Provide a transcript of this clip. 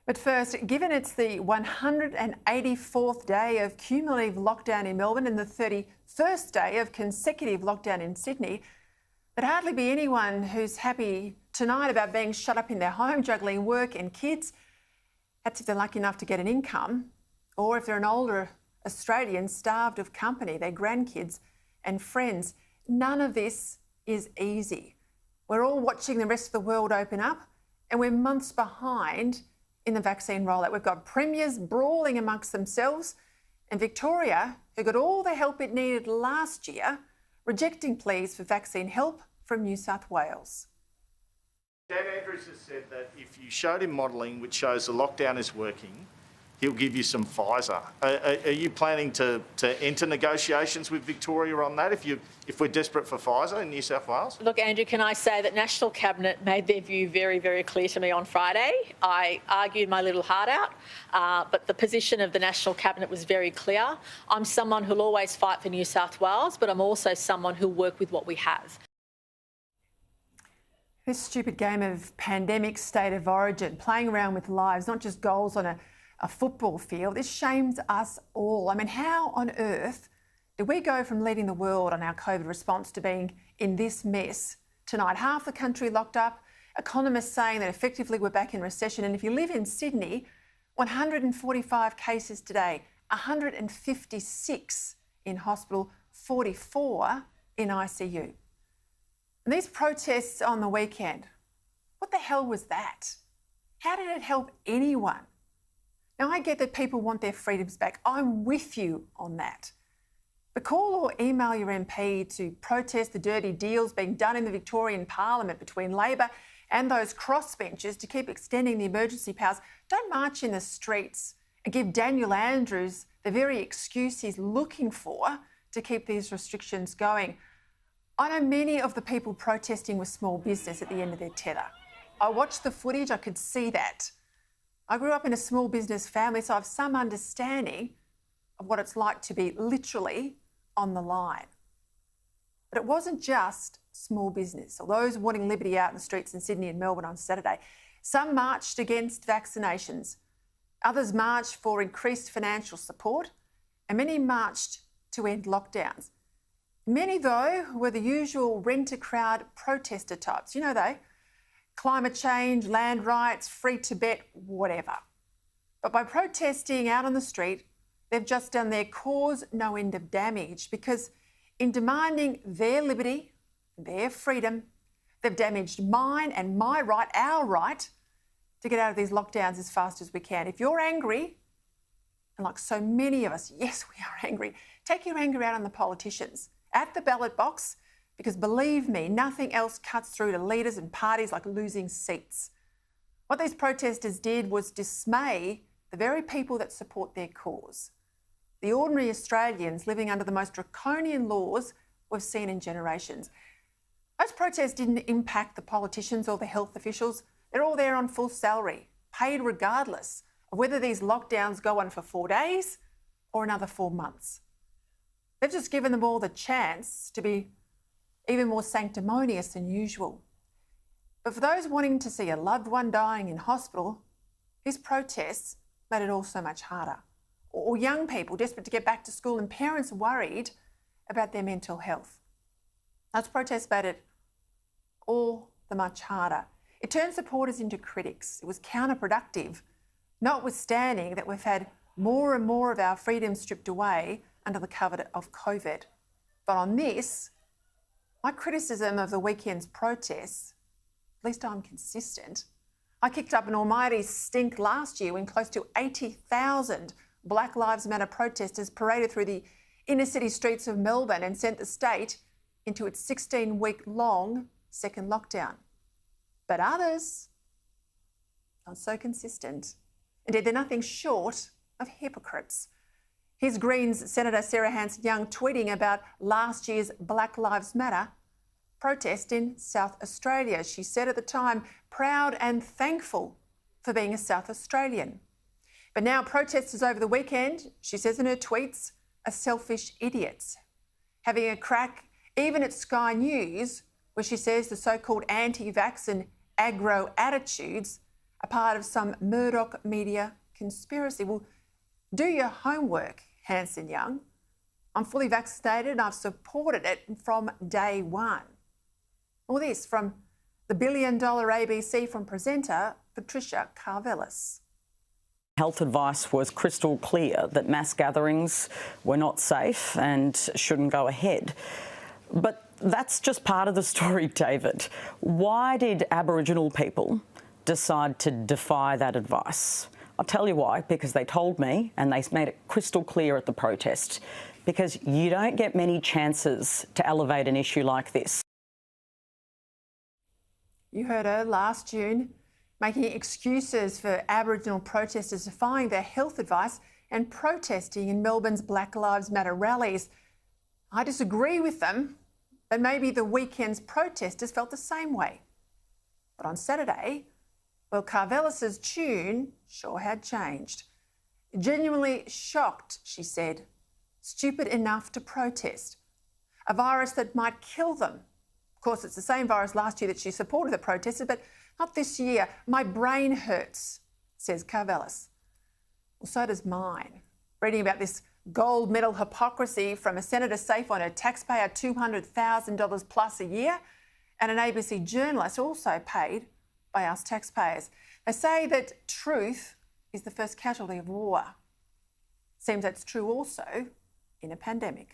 But first, given it's the 184th day of cumulative lockdown in Melbourne and the 31st day of consecutive lockdown in Sydney, there'd hardly be anyone who's happy tonight about being shut up in their home, juggling work and kids. That's if they're lucky enough to get an income, or if they're an older Australian starved of company, their grandkids and friends. None of this is easy. We're all watching the rest of the world open up, and we're months behind in the vaccine rollout. We've got premiers brawling amongst themselves, and Victoria, who got all the help it needed last year, rejecting pleas for vaccine help from New South Wales. Dan Andrews has said that if you showed him modelling which shows the lockdown is working, he'll give you some Pfizer. Are you planning to enter negotiations with Victoria on that if we're desperate for Pfizer in New South Wales? Look, Andrew, can I say that National Cabinet made their view very, very clear to me on Friday. I argued my little heart out, but the position of the National Cabinet was very clear. I'm someone who'll always fight for New South Wales, but I'm also someone who'll work with what we have. This stupid game of pandemic state of origin, playing around with lives, not just goals on a football field, this shames us all. I mean, how on earth did we go from leading the world on our COVID response to being in this mess tonight? Half the country locked up, economists saying that effectively we're back in recession. And if you live in Sydney, 145 cases today, 156 in hospital, 44 in ICU. And these protests on the weekend, what the hell was that? How did it help anyone? Now, I get that people want their freedoms back. I'm with you on that. But call or email your MP to protest the dirty deals being done in the Victorian Parliament between Labor and those crossbenchers to keep extending the emergency powers. Don't march in the streets and give Daniel Andrews the very excuse he's looking for to keep these restrictions going. I know many of the people protesting were small business at the end of their tether. I watched the footage, I could see that. I grew up in a small business family, so I have some understanding of what it's like to be literally on the line. But it wasn't just small business, or those wanting liberty out in the streets in Sydney and Melbourne on Saturday. Some marched against vaccinations, others marched for increased financial support, and many marched to end lockdowns. Many, though, were the usual rent-a-crowd protester types. You know they. Climate change, land rights, free Tibet, whatever. But by protesting out on the street, they've just done their cause no end of damage, because in demanding their liberty, their freedom, they've damaged mine and my right, our right, to get out of these lockdowns as fast as we can. If you're angry, and like so many of us, yes, we are angry, take your anger out on the politicians at the ballot box, because believe me, nothing else cuts through to leaders and parties like losing seats. What these protesters did was dismay the very people that support their cause. The ordinary Australians living under the most draconian laws we've seen in generations. Those protests didn't impact the politicians or the health officials. They're all there on full salary, paid regardless of whether these lockdowns go on for 4 days or another 4 months. They've just given them all the chance to be even more sanctimonious than usual. But for those wanting to see a loved one dying in hospital, these protests made it all so much harder. Or young people desperate to get back to school and parents worried about their mental health. Those protests made it all the much harder. It turned supporters into critics. It was counterproductive, notwithstanding that we've had more and more of our freedoms stripped away under the cover of COVID. But on this, my criticism of the weekend's protests, at least I'm consistent. I kicked up an almighty stink last year when close to 80,000 Black Lives Matter protesters paraded through the inner city streets of Melbourne and sent the state into its 16-week-long second lockdown. But others, not so consistent. Indeed, they're nothing short of hypocrites. Here's Greens Senator Sarah Hanson-Young tweeting about last year's Black Lives Matter protest in South Australia. She said at the time, proud and thankful for being a South Australian. But now protesters over the weekend, she says in her tweets, are selfish idiots, having a crack even at Sky News, where she says the so-called anti-vax and aggro attitudes a part of some Murdoch media conspiracy. Well, do your homework, Hanson Young. I'm fully vaccinated and I've supported it from day one. All this from the billion-dollar ABC from presenter Patricia Karvelas. Health advice was crystal clear that mass gatherings were not safe and shouldn't go ahead. But that's just part of the story, David. Why did Aboriginal people decide to defy that advice? I'll tell you why, because they told me and they made it crystal clear at the protest, because you don't get many chances to elevate an issue like this. You heard her last June making excuses for Aboriginal protesters defying their health advice and protesting in Melbourne's Black Lives Matter rallies. I disagree with them, but maybe the weekend's protesters felt the same way. But on Saturday, well, Karvelas's tune sure had changed. Genuinely shocked, she said. Stupid enough to protest. A virus that might kill them. Of course, it's the same virus last year that she supported the protesters, but not this year. My brain hurts, says Karvelas. Well, so does mine. Reading about this gold medal hypocrisy from a senator safe on her taxpayer $200,000 plus a year and an ABC journalist also paid by us taxpayers. They say that truth is the first casualty of war. Seems that's true also in a pandemic.